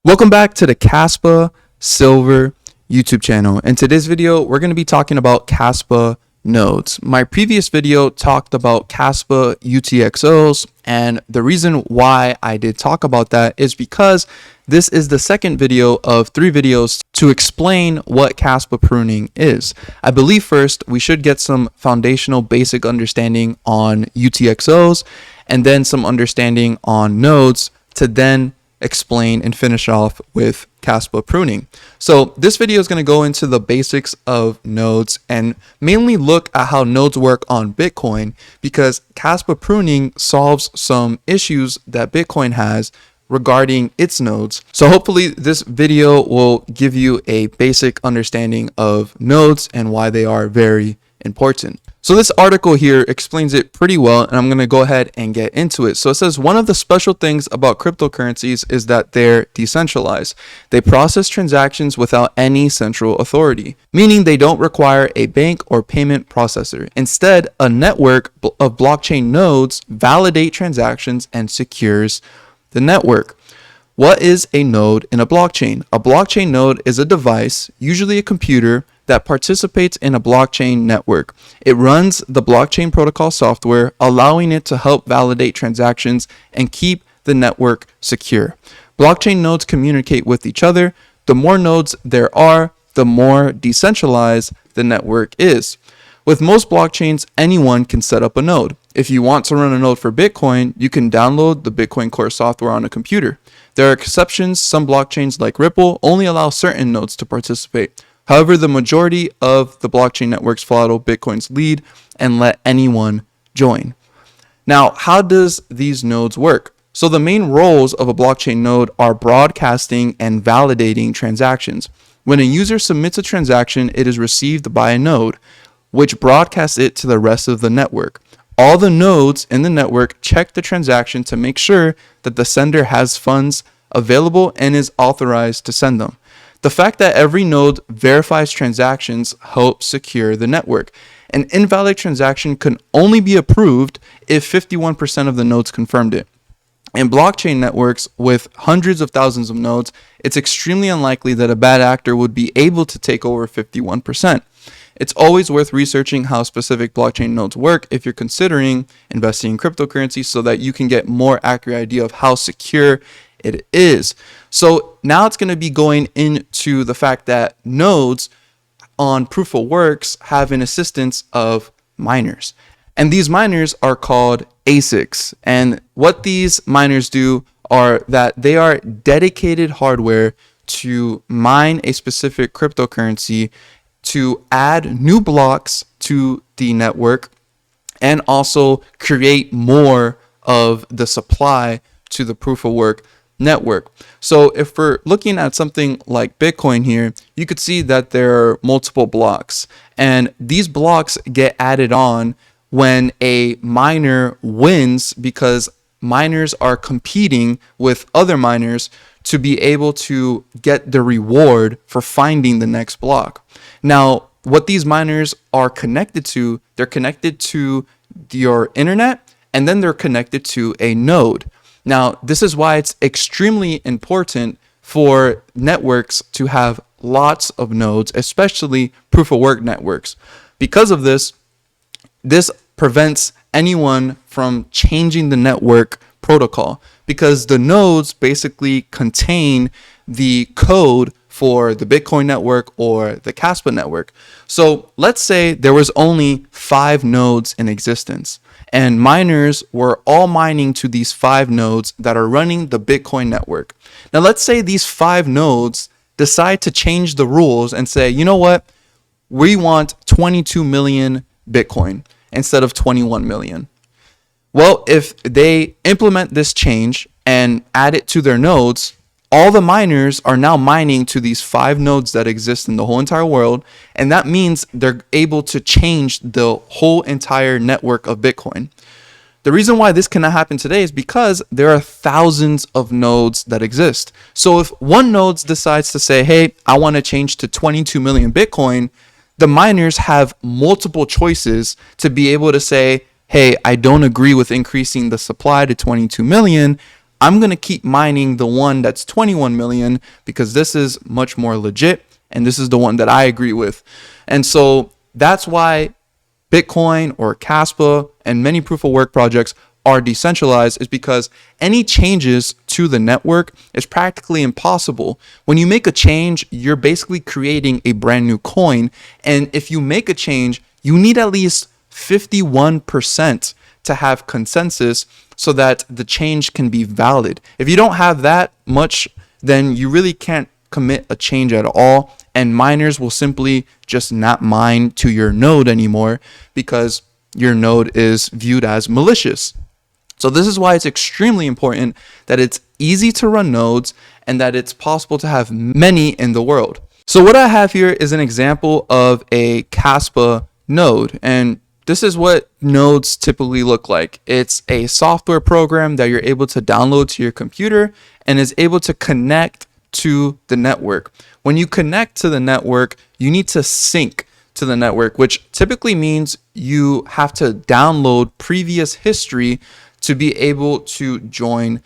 Welcome back to the Kaspa Silver YouTube channel. In today's video, we're going to be talking about Kaspa nodes. My previous video talked about Kaspa UTXOs, and the reason why I did talk about that is because this is the second video of 3 videos to explain what Kaspa pruning is. I believe first we should get some foundational basic understanding on UTXOs and then some understanding on nodes to then explain and finish off with Kaspa pruning. So this video is going to go into the basics of nodes and mainly look at how nodes work on Bitcoin, because Kaspa pruning solves some issues that Bitcoin has regarding its nodes. So hopefully this video will give you a basic understanding of nodes and why they are very important. So this article here explains it pretty well, and I'm going to go ahead and get into it. So it says one of the special things about cryptocurrencies is that they're decentralized. They process transactions without any central authority, meaning they don't require a bank or payment processor. Instead, a network of blockchain nodes validate transactions and secures the network. What is a node in a blockchain? A blockchain node is a device, usually a computer, that participates in a blockchain network. It runs the blockchain protocol software, allowing it to help validate transactions and keep the network secure. Blockchain nodes communicate with each other. The more nodes there are, the more decentralized the network is. With most blockchains, anyone can set up a node. If you want to run a node for Bitcoin, you can download the Bitcoin Core software on a computer. There are exceptions. Some blockchains like Ripple only allow certain nodes to participate. However, the majority of the blockchain networks follow Bitcoin's lead and let anyone join. Now, how does these nodes work? So the main roles of a blockchain node are broadcasting and validating transactions. When a user submits a transaction, it is received by a node, which broadcasts it to the rest of the network. All the nodes in the network check the transaction to make sure that the sender has funds available and is authorized to send them. The fact that every node verifies transactions helps secure the network. An invalid transaction can only be approved if 51% of the nodes confirmed it. In blockchain networks with hundreds of thousands of nodes, it's extremely unlikely that a bad actor would be able to take over 51%. It's always worth researching how specific blockchain nodes work if you're considering investing in cryptocurrency, so that you can get more accurate idea of how secure it is. So now it's going to be going into the fact that nodes on proof of works have an assistance of miners. And these miners are called ASICs. And what these miners do are that they are dedicated hardware to mine a specific cryptocurrency, to add new blocks to the network, and also create more of the supply to the proof of work network. So if we're looking at something like Bitcoin here, you could see that there are multiple blocks, and these blocks get added on when a miner wins, because miners are competing with other miners to be able to get the reward for finding the next block. Now, what these miners are connected to, they're connected to your internet, and then they're connected to a node. Now, this is why it's extremely important for networks to have lots of nodes, especially proof of work networks. Because of this, this prevents anyone from changing the network protocol, because the nodes basically contain the code for the Bitcoin network or the Kaspa network. So let's say there was only 5 nodes in existence, and miners were all mining to these 5 nodes that are running the Bitcoin network. Now let's say these 5 nodes decide to change the rules and say, you know what, we want 22 million Bitcoin instead of 21 million. Well, if they implement this change and add it to their nodes, all the miners are now mining to these 5 nodes that exist in the whole entire world, and that means they're able to change the whole entire network of Bitcoin. The reason why this cannot happen today is because there are thousands of nodes that exist. So if one node decides to say, hey, I want to change to 22 million Bitcoin, the miners have multiple choices to be able to say, hey, I don't agree with increasing the supply to 22 million. I'm going to keep mining the one that's 21 million because this is much more legit and this is the one that I agree with. And so that's why Bitcoin or Kaspa and many proof of work projects are decentralized, is because any changes to the network is practically impossible. When you make a change, you're basically creating a brand new coin. And if you make a change, you need at least 51% to have consensus so that the change can be valid. If you don't have that much, then you really can't commit a change at all. And miners will simply just not mine to your node anymore because your node is viewed as malicious. So this is why it's extremely important that it's easy to run nodes and that it's possible to have many in the world. So what I have here is an example of a Kaspa node, and this is what nodes typically look like. It's a software program that you're able to download to your computer and is able to connect to the network. When you connect to the network, you need to sync to the network, which typically means you have to download previous history to be able to join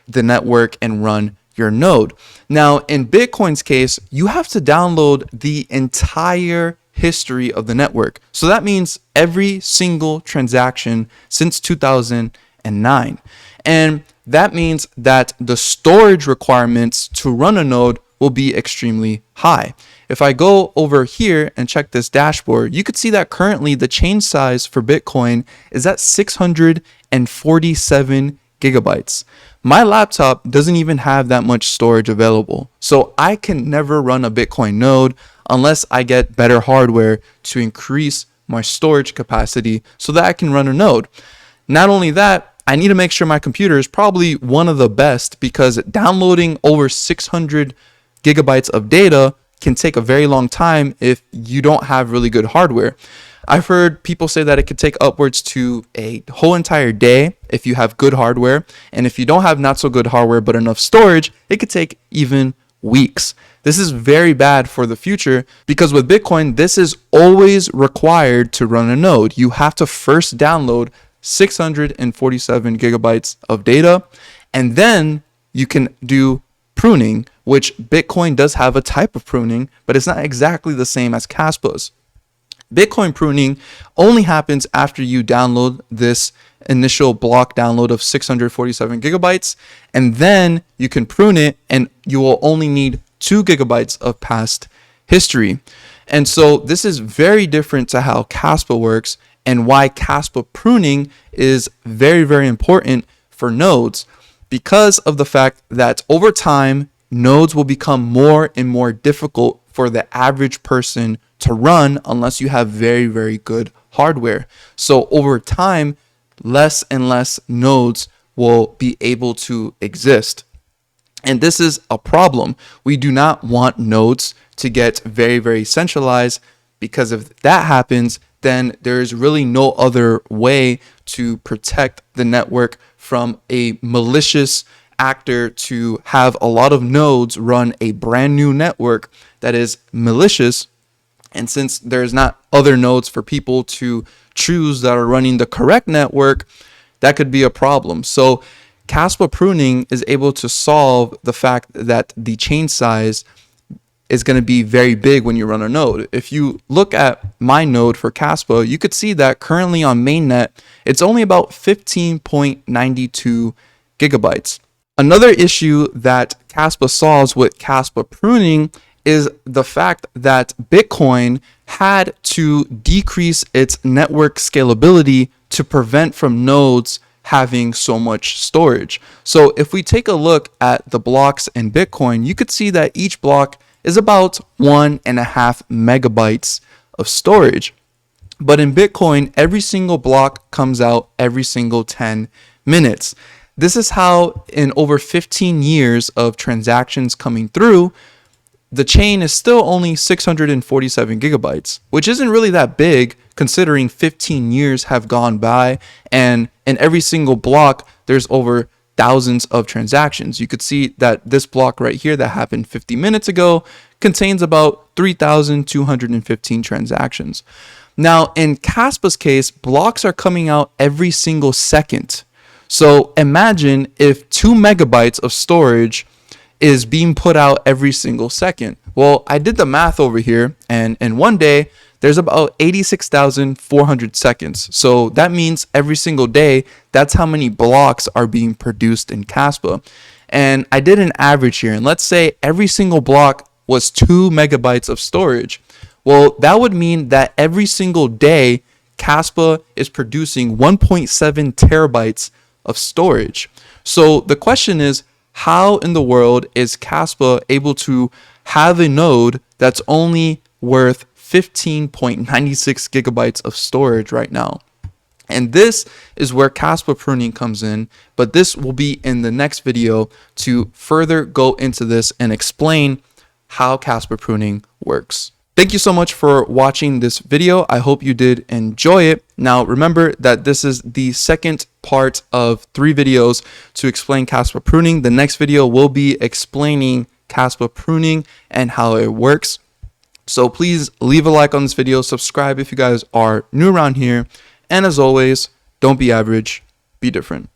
the network and run your node. Now, in Bitcoin's case, you have to download the entire history of the network. So that means every single transaction since 2009. And that means that the storage requirements to run a node will be extremely high. If I go over here and check this dashboard, you could see that currently the chain size for Bitcoin is at 647 gigabytes. My laptop doesn't even have that much storage available. So I can never run a Bitcoin node unless I get better hardware to increase my storage capacity so that I can run a node. Not only that, I need to make sure my computer is probably one of the best, because downloading over 600 gigabytes of data can take a very long time if you don't have really good hardware. I've heard people say that it could take upwards to a whole entire day if you have good hardware. And if you don't have not so good hardware but enough storage, it could take even weeks. This is very bad for the future because with Bitcoin, this is always required to run a node. You have to first download 647 gigabytes of data, and then you can do pruning, which Bitcoin does have a type of pruning, but it's not exactly the same as Kaspa's. Bitcoin pruning only happens after you download this initial block download of 647 gigabytes, and then you can prune it and you will only need 2 gigabytes of past history. And so this is very different to how Kaspa works, and why Kaspa pruning is very, very important for nodes, because of the fact that over time, nodes will become more and more difficult for the average person to run unless you have very, very good hardware. So over time, less and less nodes will be able to exist. And this is a problem. We do not want nodes to get very, very centralized, because if that happens, then there's really no other way to protect the network from a malicious actor to have a lot of nodes run a brand new network that is malicious. And since there's not other nodes for people to choose that are running the correct network, that could be a problem. So Kaspa pruning is able to solve the fact that the chain size is going to be very big when you run a node. If you look at my node for Kaspa, you could see that currently on mainnet, it's only about 15.92 gigabytes. Another issue that Kaspa solves with Kaspa pruning is the fact that Bitcoin had to decrease its network scalability to prevent from nodes having so much storage. So if we take a look at the blocks in Bitcoin, you could see that each block is about 1.5 megabytes of storage. But in Bitcoin, every single block comes out every single 10 minutes. This is how in over 15 years of transactions coming through, the chain is still only 647 gigabytes, which isn't really that big considering 15 years have gone by, and in every single block, there's over thousands of transactions. You could see that this block right here that happened 50 minutes ago contains about 3,215 transactions. Now, in Kaspa's case, blocks are coming out every single second. So imagine if 2 megabytes of storage is being put out every single second. Well, I did the math over here, and in one day, there's about 86,400 seconds. So that means every single day, that's how many blocks are being produced in Kaspa. And I did an average here, and let's say every single block was 2 megabytes of storage. Well, that would mean that every single day, Kaspa is producing 1.7 terabytes of storage. So the question is, how in the world is Kaspa able to have a node that's only worth 15.96 gigabytes of storage right now? And this is where Kaspa pruning comes in, but this will be in the next video to further go into this and explain how Kaspa pruning works. Thank you so much for watching this video. I hope you did enjoy it. Now, remember that this is the second part of 3 videos to explain Kaspa pruning. The next video will be explaining Kaspa pruning and how it works. So please leave a like on this video, subscribe if you guys are new around here, and as always, don't be average, be different.